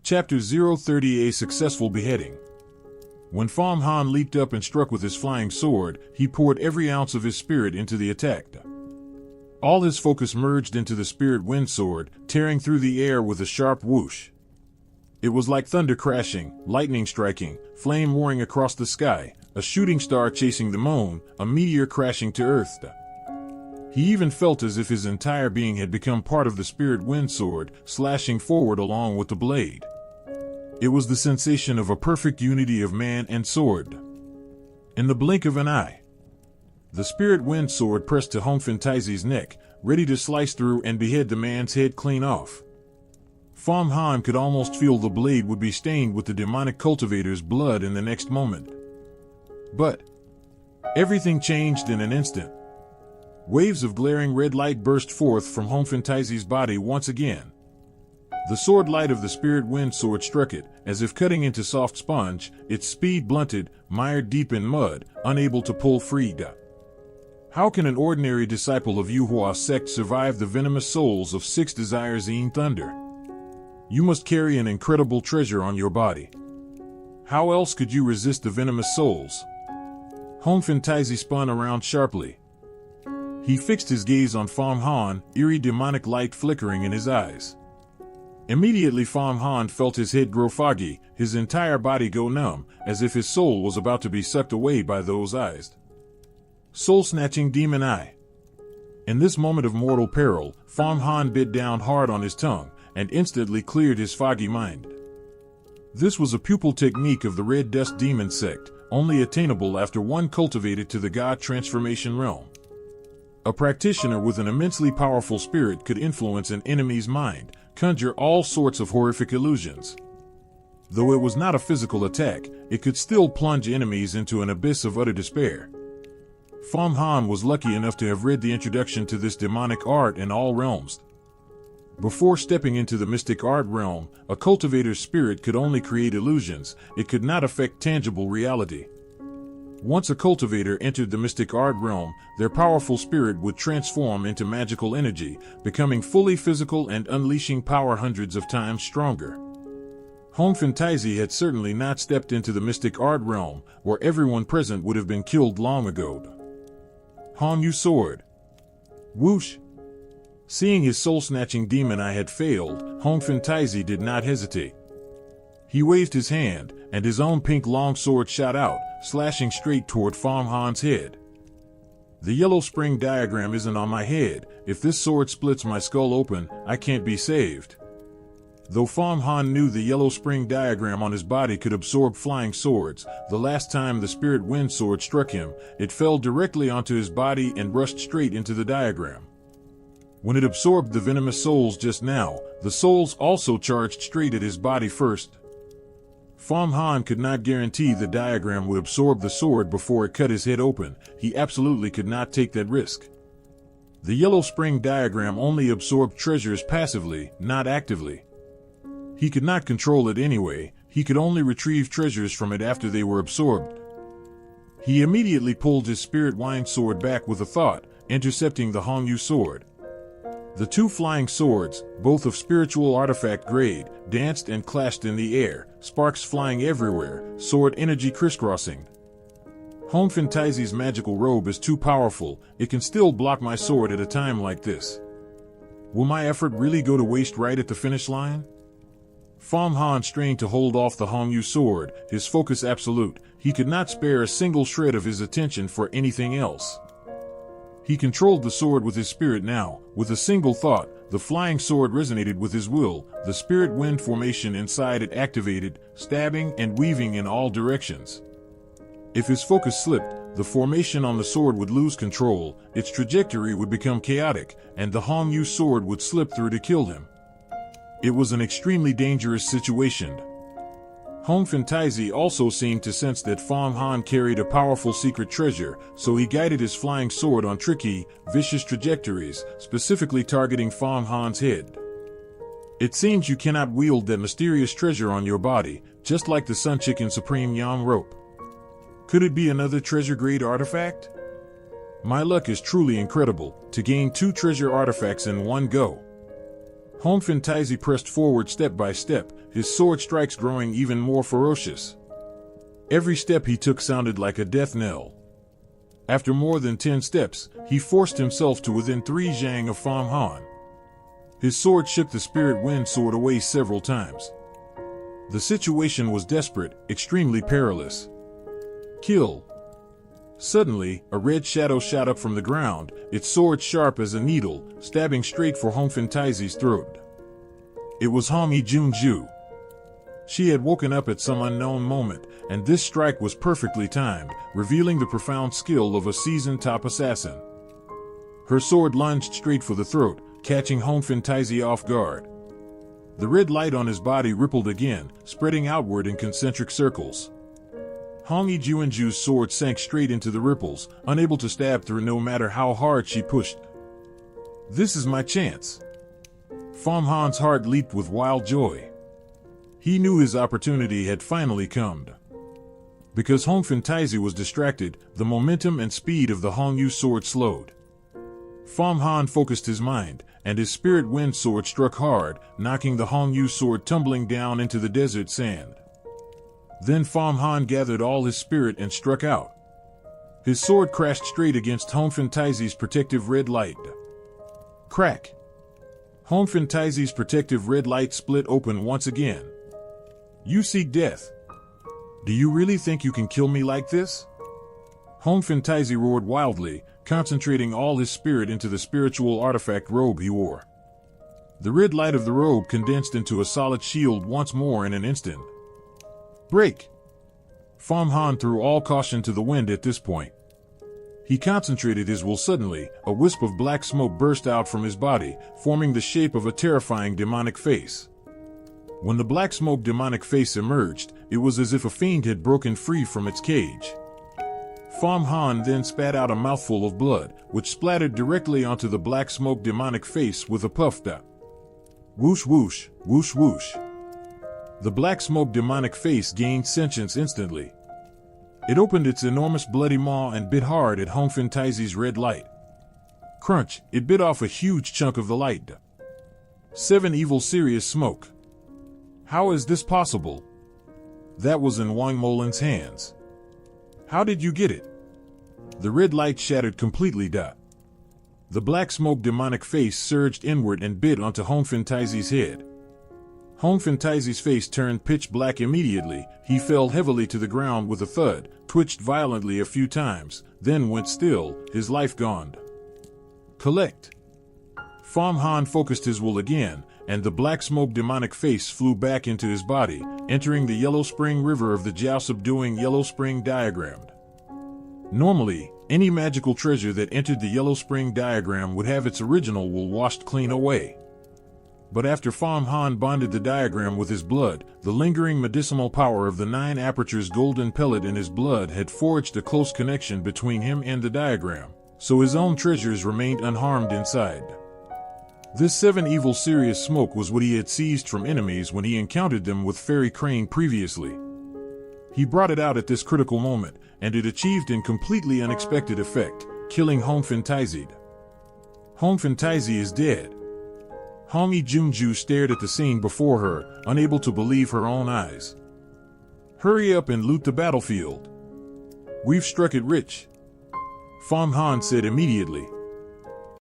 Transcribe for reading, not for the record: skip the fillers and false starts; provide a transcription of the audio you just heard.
Chapter 030: A Successful Beheading. When Fang Han leaped up and struck with his flying sword, he poured every ounce of his spirit into the attack. All his focus merged into the spirit wind sword, tearing through the air with a sharp whoosh. It was like thunder crashing, lightning striking, flame roaring across the sky, a shooting star chasing the moon, a meteor crashing to earth. He even felt as if his entire being had become part of the spirit wind sword, slashing forward along with the blade. It was the sensation of a perfect unity of man and sword. In the blink of an eye, the spirit wind sword pressed to Hong Fantaizi's neck, ready to slice through and behead the man's head clean off. Fang Han could almost feel the blade would be stained with the demonic cultivator's blood in the next moment. But everything changed in an instant. Waves of glaring red light burst forth from Hong Fantaizi's body once again. The sword light of the spirit wind sword struck it, as if cutting into soft sponge, its speed blunted, mired deep in mud, unable to pull free. How can an ordinary disciple of Yuhua sect survive the venomous souls of 6 desires in thunder? You must carry an incredible treasure on your body. How else could you resist the venomous souls? Hong Fantaizi spun around sharply. He fixed his gaze on Fang Han, eerie demonic light flickering in his eyes. Immediately Fang Han felt his head grow foggy, his entire body go numb, as if his soul was about to be sucked away by those eyes. Soul-snatching demon eye. In this moment of mortal peril, Fang Han bit down hard on his tongue, and instantly cleared his foggy mind. This was a pupil technique of the Red Dust Demon sect, only attainable after one cultivated to the God transformation realm. A practitioner with an immensely powerful spirit could influence an enemy's mind, conjure all sorts of horrific illusions. Though it was not a physical attack, it could still plunge enemies into an abyss of utter despair. Fang Han was lucky enough to have read the introduction to this demonic art in all realms. Before stepping into the mystic art realm, a cultivator's spirit could only create illusions, it could not affect tangible reality. Once a cultivator entered the mystic art realm, their powerful spirit would transform into magical energy, becoming fully physical and unleashing power hundreds of times stronger. Hong Fantaizi had certainly not stepped into the mystic art realm, where everyone present would have been killed long ago. Hong Yu sword. Whoosh! Seeing his soul-snatching demon eye had failed, Hong Fantaizi did not hesitate. He waved his hand, and his own pink long sword shot out, slashing straight toward Fang Han's head. The yellow spring diagram isn't on my head. If this sword splits my skull open, I can't be saved. Though Fang Han knew the yellow spring diagram on his body could absorb flying swords, the last time the spirit wind sword struck him, it fell directly onto his body and rushed straight into the diagram. When it absorbed the venomous souls just now, the souls also charged straight at his body first. Fang Han could not guarantee the diagram would absorb the sword before it cut his head open. He absolutely could not take that risk. The yellow spring diagram only absorbed treasures passively, not actively. He could not control it anyway, he could only retrieve treasures from it after they were absorbed. He immediately pulled his spirit wind sword back with a thought, intercepting the Hong Yu sword. The 2 flying swords, both of spiritual artifact grade, danced and clashed in the air, sparks flying everywhere, sword energy crisscrossing. Hong Fantaizi's magical robe is too powerful, it can still block my sword at a time like this. Will my effort really go to waste right at the finish line? Fang Han strained to hold off the Hong Yu sword, his focus absolute. He could not spare a single shred of his attention for anything else. He controlled the sword with his spirit now. With a single thought, the flying sword resonated with his will, the spirit wind formation inside it activated, stabbing and weaving in all directions. If his focus slipped, the formation on the sword would lose control, its trajectory would become chaotic, and the Hong Yu sword would slip through to kill him. It was an extremely dangerous situation. Hong Fantaizi also seemed to sense that Fang Han carried a powerful secret treasure, so he guided his flying sword on tricky, vicious trajectories, specifically targeting Fang Han's head. It seems you cannot wield that mysterious treasure on your body, just like the Sun Chicken Supreme Yang rope. Could it be another treasure-grade artifact? My luck is truly incredible, to gain 2 treasure artifacts in one go. Hong Taizi pressed forward step by step, his sword strikes growing even more ferocious. Every step he took sounded like a death knell. After more than 10 steps, he forced himself to within 3 zhang of Fang Han. His sword shook the spirit wind sword away several times. The situation was desperate, extremely perilous. Kill. Suddenly, a red shadow shot up from the ground, its sword sharp as a needle, stabbing straight for Hong Taizi's throat. It was Hong Junju. She had woken up at some unknown moment, and this strike was perfectly timed, revealing the profound skill of a seasoned top assassin. Her sword lunged straight for the throat, catching Hong Taizi off guard. The red light on his body rippled again, spreading outward in concentric circles. Hong Junju's sword sank straight into the ripples, unable to stab through no matter how hard she pushed. This is my chance. Fang Han's heart leaped with wild joy. He knew his opportunity had finally come. Because Hong Taizi was distracted, the momentum and speed of the Hongyu sword slowed. Fang Han focused his mind, and his spirit wind sword struck hard, knocking the Hongyu sword tumbling down into the desert sand. Then Fang Han gathered all his spirit and struck out. His sword crashed straight against Hong Taizi's protective red light. Crack! Hong Taizi's protective red light split open once again. You seek death. Do you really think you can kill me like this? Hong Taizi roared wildly, concentrating all his spirit into the spiritual artifact robe he wore. The red light of the robe condensed into a solid shield once more in an instant. Break! Fang Han threw all caution to the wind at this point. He concentrated his will. Suddenly, a wisp of black smoke burst out from his body, forming the shape of a terrifying demonic face. When the black smoke demonic face emerged, it was as if a fiend had broken free from its cage. Fang Han then spat out a mouthful of blood, which splattered directly onto the black smoke demonic face with a puff. Whoosh whoosh, whoosh whoosh. The black smoke demonic face gained sentience instantly. It opened its enormous bloody maw and bit hard at Hong Taizi's red light. Crunch, it bit off a huge chunk of the light. 7 evil serious smoke. How is this possible? That was in Wang Molin's hands. How did you get it? The red light shattered completely. The black smoke demonic face surged inward and bit onto Hong Taizi's head. Hong Taizi's face turned pitch black immediately. He fell heavily to the ground with a thud, twitched violently a few times, then went still, his life gone. Collect. Fang Han focused his will again, and the black smoke demonic face flew back into his body, entering the Yellow Spring River of the Jiao subduing Yellow Spring diagrammed. Normally, any magical treasure that entered the Yellow Spring diagram would have its original will washed clean away. But after Fang Han bonded the diagram with his blood, the lingering medicinal power of the 9 apertures golden pellet in his blood had forged a close connection between him and the diagram, so his own treasures remained unharmed inside. This 7 evil serious smoke was what he had seized from enemies when he encountered them with Fairy Crane previously. He brought it out at this critical moment, and it achieved an completely unexpected effect, killing Hong Taizi. Hong Taizi is dead. Hong Junju stared at the scene before her, unable to believe her own eyes. Hurry up and loot the battlefield. We've struck it rich, Fang Han said immediately.